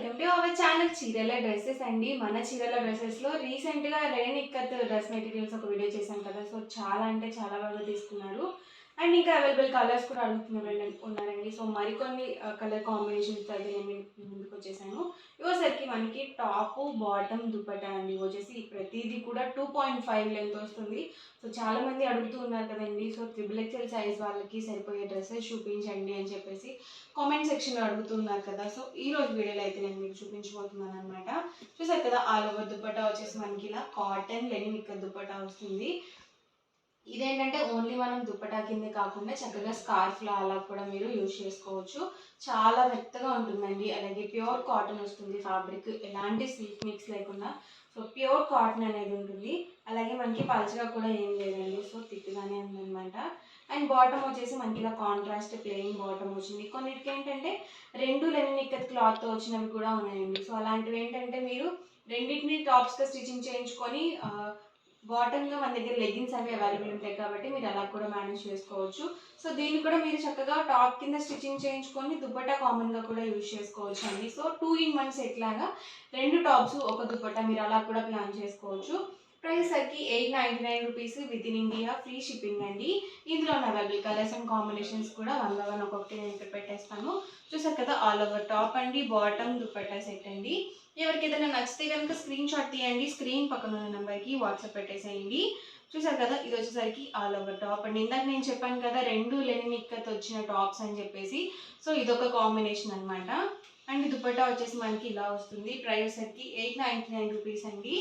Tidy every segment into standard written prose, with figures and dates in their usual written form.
Welcome to our channel చీరల dresses అండి. మన చీరల డ్రెస్సెస్లో రీసెంట్గా రేణి ఇక్కత్ డ్రెస్ మెటీరియల్స్ ఒక వీడియో చేశాను కదా. సో చాలా అంటే చాలా బాగా తీసుకున్నారు. అండ్ ఇంకా అవైలబుల్ కలర్స్ కూడా ఉన్నారండి. సో మరికొన్ని కలర్ కాంబినేషన్స్ అయితే నేను ముందుకు వచ్చేసాను. ఇవసరికి మనకి టాప్ బాటమ్ దుపట్టా అండి వచ్చేసి ప్రతిదీ కూడా 2.5 లెంత్ వస్తుంది. సో చాలామంది అడుగుతూ ఉన్నారు కదండి. సో XXL సైజ్ వాళ్ళకి సరిపోయే డ్రెస్సెస్ చూపించండి అని చెప్పేసి కామెంట్ సెక్షన్లో అడుగుతున్నారు కదా. సో ఈ రోజు వీడియోలో అయితే నేను మీకు చూపించబోతున్నాను అనమాట. చూసారు కదా, ఆల్ ఓవర్ దుపట్టా వచ్చేసి మనకి ఇలా కాటన్ లెనిన్ ఇక్కత్ దుపట్టా వస్తుంది. ఇదేంటంటే ఓన్లీ మనం దుపట్టా కిందే కాకుండా చక్కగా స్కార్ఫ్లా అలా కూడా మీరు యూజ్ చేసుకోవచ్చు. చాలా మెత్తగా ఉంటుందండి. అలాగే ప్యూర్ కాటన్ వస్తుంది. ఫ్యాబ్రిక్ ఎలాంటి సిల్క్ మిక్స్ లేకుండా సో ప్యూర్ కాటన్ అనేది ఉంటుంది. అలాగే మనకి పల్చగా కూడా ఏం లేదండి. సో థిక్గానే ఉందన్నమాట. అండ్ బాటమ్ వచ్చేసి మనకి ఇలా కాంట్రాస్ట్ ప్లెయిన్ బాటమ్ వచ్చింది. కొన్నిటికి ఏంటంటే రెండు లెనిన్ ఇక్కత్ క్లాత్తో వచ్చినవి కూడా ఉన్నాయండి. సో అలాంటివి ఏంటంటే మీరు రెండింటిని టాప్స్గా స్టిచ్చింగ్ చేయించుకొని బాటమ్గా మన దగ్గర లెగ్గిన్స్ అవి అవైలబుల్ ఉంటాయి కాబట్టి మీరు అలా కూడా మేనేజ్ చేసుకోవచ్చు. సో దీన్ని కూడా మీరు చక్కగా టాప్ కింద స్టిచ్చింగ్ చేయించుకొని దుపట్టా కామన్గా కూడా యూజ్ చేసుకోవచ్చు అండి. సో 2 in 1 సెట్ లాగా రెండు టాప్స్ ఒక దుపట్టా మీరు అలా కూడా ప్లాన్ చేసుకోవచ్చు. ప్రైస్ సరికి 899 rupees with in India, free shipping అండి. ఇందులో అవైలబుల్ కలర్స్ అండ్ కాంబినేషన్స్ కూడా 1 by 1 ఒక్కొక్కటి నేను ఇక్కడ పెట్టేస్తాను. చూసారు కదా, ఆల్ ఓవర్ టాప్ అండి, బాటమ్ దుపట్టా సెట్ అండి. ఎవరికి ఏదైనా నచ్చితే కనుక స్క్రీన్ షాట్ తీయండి, స్క్రీన్ పక్కన ఉన్న నెంబర్కి వాట్సాప్ పెట్టేసేయండి. చూసారు కదా, ఇది వచ్చేసరికి ఆల్ ఓవర్ టాప్ అండి. ఇందాక నేను చెప్పాను కదా రెండు లెనిన్ ఇక్కత్ వచ్చిన టాప్స్ అని చెప్పేసి. సో ఇదొక కాంబినేషన్ అనమాట. అండ్ దుపట్టా వచ్చేసి మనకి ఇలా వస్తుంది. ప్రైస్ సరికి 899 రూపీస్ అండి.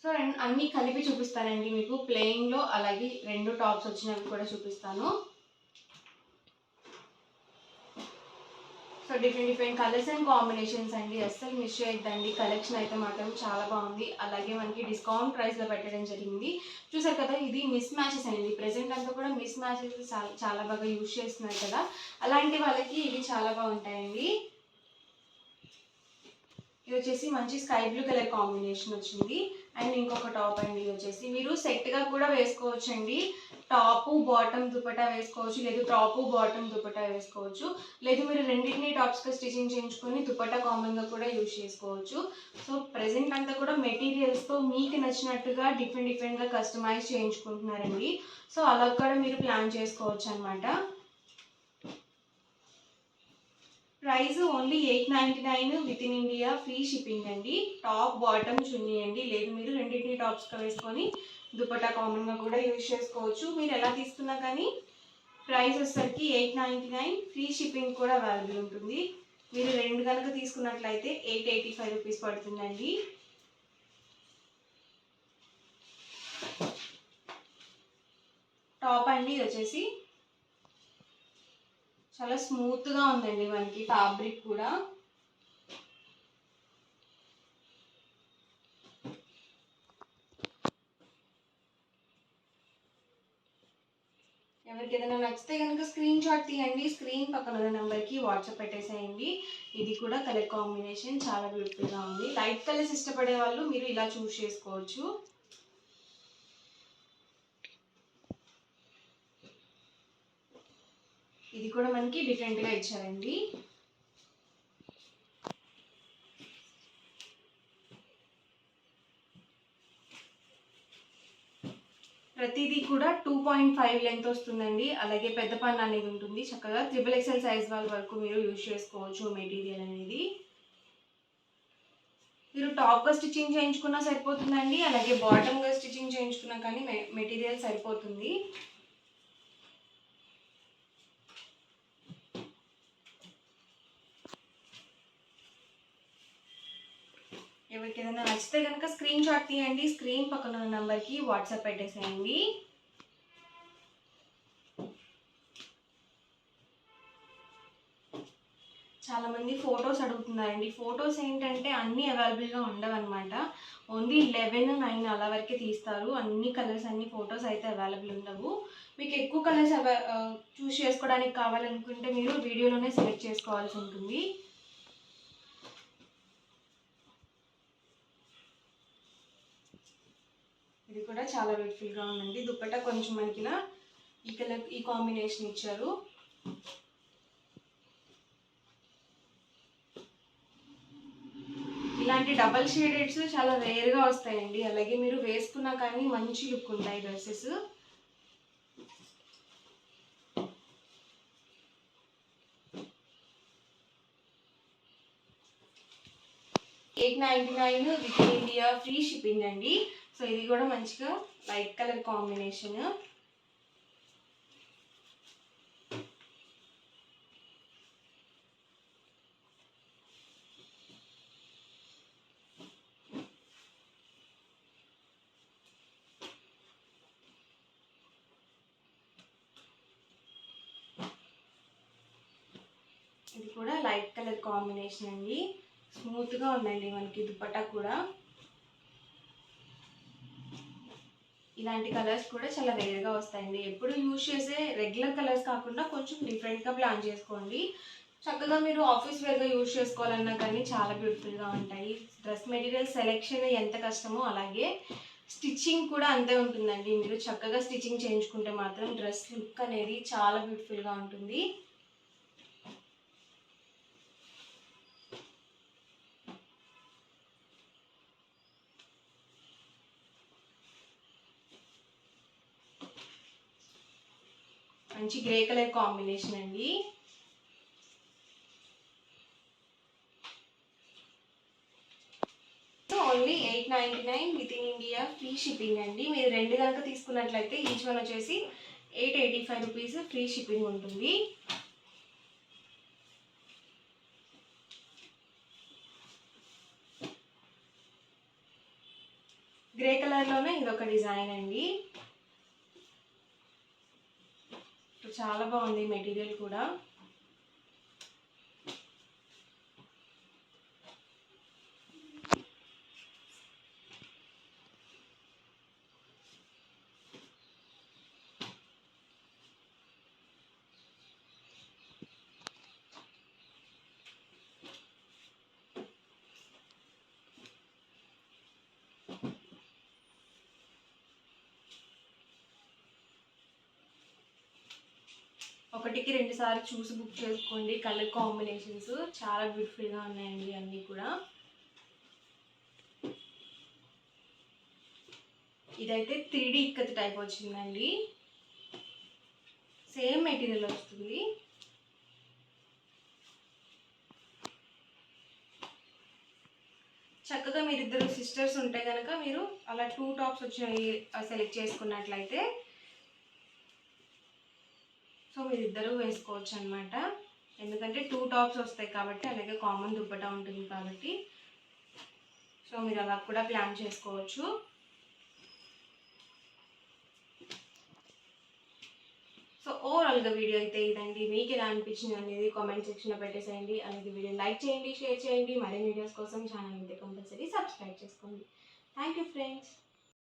సో అన్నీ కలిపి చూపిస్తానండి మీకు. ప్లెయిన్లో అలాగే రెండు టాప్స్ వచ్చినవి కూడా చూపిస్తాను. So different colours and combinations అండి, అస్సలు మిస్ చేయొద్దండి. కలెక్షన్ అయితే మాత్రం చాలా బాగుంది. అలాగే మనకి డిస్కౌంట్ ప్రైస్లో పెట్టడం జరిగింది. చూసారు కదా, ఇది మిస్ మ్యాచెస్ అండి. ప్రెజెంట్ అంతా కూడా మిస్ మ్యాచెస్ చాలా బాగా యూజ్ చేస్తున్నారు కదా. అలాంటి వాళ్ళకి ఇవి చాలా బాగుంటాయండి. ఇది వచ్చేసి మంచి స్కై బ్లూ కలర్ కాంబినేషన్ వచ్చింది. అండ్ ఇంకొక టాప్ అండి. ఇది వచ్చేసి మీరు సెట్గా కూడా వేసుకోవచ్చు అండి. టాపు బాటమ్ దుపట్టా వేసుకోవచ్చు, లేదు టాపు బాటమ్ దుపట్టా వేసుకోవచ్చు, లేదు మీరు రెండింటినీ టాప్స్గా స్టిచ్చింగ్ చేయించుకొని దుపట్టా కామన్గా కూడా యూజ్ చేసుకోవచ్చు. సో ప్రెజెంట్ అంతా కూడా మెటీరియల్స్తో మీకు నచ్చినట్టుగా డిఫరెంట్గా కస్టమైజ్ చేయించుకుంటున్నారండి. సో అలా కూడా మీరు ప్లాన్ చేసుకోవచ్చు అనమాట. Price only 899 with in India, free shipping అండి. టాప్ బాటమ్ చున్నీ అండి. లేదు మీరు రెండింటిని టాప్స్గా వేసుకొని దుపట్టా కామన్గా కూడా యూజ్ చేసుకోవచ్చు. మీరు ఎలా తీసుకున్నా కానీ ప్రైస్ వచ్చేసరికి 899, ఫ్రీ షిప్పింగ్ కూడా అవైలబుల్ ఉంటుంది. మీరు రెండు కనుక తీసుకున్నట్లయితే 885 రూపీస్ పడుతుందండి. టాప్ అండి ఇది వచ్చేసి చాలా స్మూత్గా ఉందండి. మనకి ఫ్యాబ్రిక్ కూడా ఎవరికి ఏదైనా నచ్చితే కనుక స్క్రీన్ షాట్ తీయండి, స్క్రీన్ పక్కన ఉన్న నెంబర్కి వాట్సాప్ పెట్టేసేయండి. ఇది కూడా కలర్ కాంబినేషన్ చాలా బ్యూటిఫుల్గా ఉంది. లైట్ కలర్స్ ఇష్టపడే వాళ్ళు మీరు ఇలా చూస్ చేసుకోవచ్చు. ఇది కూడా మనకి డిఫరెంట్గా ఇచ్చారండి. ప్రతిదీ కూడా 2.5 లెంత్ వస్తుందండి. అలాగే పెద్ద పన్ను అనేది ఉంటుంది. చక్కగా XXL సైజ్ వాళ్ళ వరకు మీరు యూజ్ చేసుకోవచ్చు మెటీరియల్ అనేది. మీరు టాప్గా స్టిచ్చింగ్ చేయించుకున్నా సరిపోతుందండి, అలాగే బాటమ్గా స్టిచ్చింగ్ చేయించుకున్నా కానీ మెటీరియల్ సరిపోతుంది. ఎవరికి ఏదైనా నచ్చితే కనుక స్క్రీన్ షాట్ తీయండి, స్క్రీన్ పక్కన ఉన్న నెంబర్కి వాట్సాప్ పెట్టేసేయండి. చాలామంది ఫొటోస్ అడుగుతున్నారండి. ఫొటోస్ ఏంటంటే అన్నీ అవైలబుల్గా ఉండవన్నమాట. ఓన్లీ 11, 9 అలా వరకే తీస్తారు. అన్ని కలర్స్ అన్ని ఫొటోస్ అయితే అవైలబుల్ ఉండవు. మీకు ఎక్కువ కలర్స్ చూస్ చేసుకోవడానికి కావాలనుకుంటే మీరు వీడియోలోనే సెలెక్ట్ చేసుకోవాల్సి ఉంటుంది. ఇది కూడా చాలా బ్యూటిఫుల్గా ఉందండి. దుపట్టా కొంచెం మనకి ఇలా ఈ కలర్ ఈ కాంబినేషన్ ఇచ్చారు. ఇలాంటి డబల్ షేడెడ్స్ చాలా రేర్గా వస్తాయండి. అలాగే మీరు వేసుకున్నా కానీ మంచి లుక్ ఉంటాయి dresses. $899 with India free shipping అండి. సో ఇది కూడా మంచిగా లైట్ కలర్ కాంబినేషన్. ఇది కూడా లైట్ కలర్ కాంబినేషన్ అండి. స్మూత్గా ఉందండి మనకి దుపట్టా కూడా. ఇలాంటి కలర్స్ కూడా చాలా రేర్గా వస్తాయండి. ఎప్పుడు యూజ్ చేసే రెగ్యులర్ కలర్స్ కాకుండా కొంచెం డిఫరెంట్గా ప్లాన్ చేసుకోండి. చక్కగా మీరు ఆఫీస్ వేర్గా యూజ్ చేసుకోవాలన్నా కానీ చాలా బ్యూటిఫుల్గా ఉంటాయి. డ్రెస్ మెటీరియల్ సెలెక్షన్ ఎంత కష్టమో అలాగే స్టిచ్చింగ్ కూడా అంతే ఉంటుందండి. మీరు చక్కగా స్టిచ్చింగ్ చేయించుకుంటే మాత్రం డ్రెస్ లుక్ అనేది చాలా బ్యూటిఫుల్గా ఉంటుంది. మంచి గ్రే కలర్ కాంబినేషన్ అండి. Only $899 with in India free shipping అండి. మీరు 2 కనుక తీసుకున్నట్లయితే ఈచ్ వన్ వచ్చేసి $885 ఫ్రీ షిప్పింగ్ ఉంటుంది. గ్రే కలర్లోనే ఇదొక డిజైన్ అండి. చాలా బాగుంది మెటీరియల్ కూడా. ఒకటికి 2 సార్లు చూసి బుక్ చేసుకోండి. కలర్ కాంబినేషన్స్ చాలా బ్యూటిఫుల్గా ఉన్నాయండి అన్నీ కూడా. ఇదైతే 3D ఇక్కత్ టైప్ వచ్చిందండి. సేమ్ మెటీరియల్ వస్తుంది. చక్కగా మీరిద్దరు సిస్టర్స్ ఉంటే కనుక మీరు అలా 2 టాప్స్ వచ్చి సెలెక్ట్ చేసుకున్నట్లయితే సో మీరిద్దరూ వేసుకోవచ్చు అనమాట. ఎందుకంటే 2 టాప్స్ వస్తాయి కాబట్టి, అలాగే కామన్ దుప్పటా ఉంటుంది కాబట్టి సో మీరు అలా కూడా ప్లాన్ చేసుకోవచ్చు. సో ఓవరాల్గా వీడియో అయితే ఇదండి. మీకు ఎలా అనిపించింది అనేది కామెంట్ సెక్షన్లో పెట్టేసేయండి. అలాగే వీడియో లైక్ చేయండి, షేర్ చేయండి. మరిన్ని వీడియోస్ కోసం ఛానల్ అయితే కంపల్సరీ సబ్స్క్రైబ్ చేసుకోండి. Thank you friends.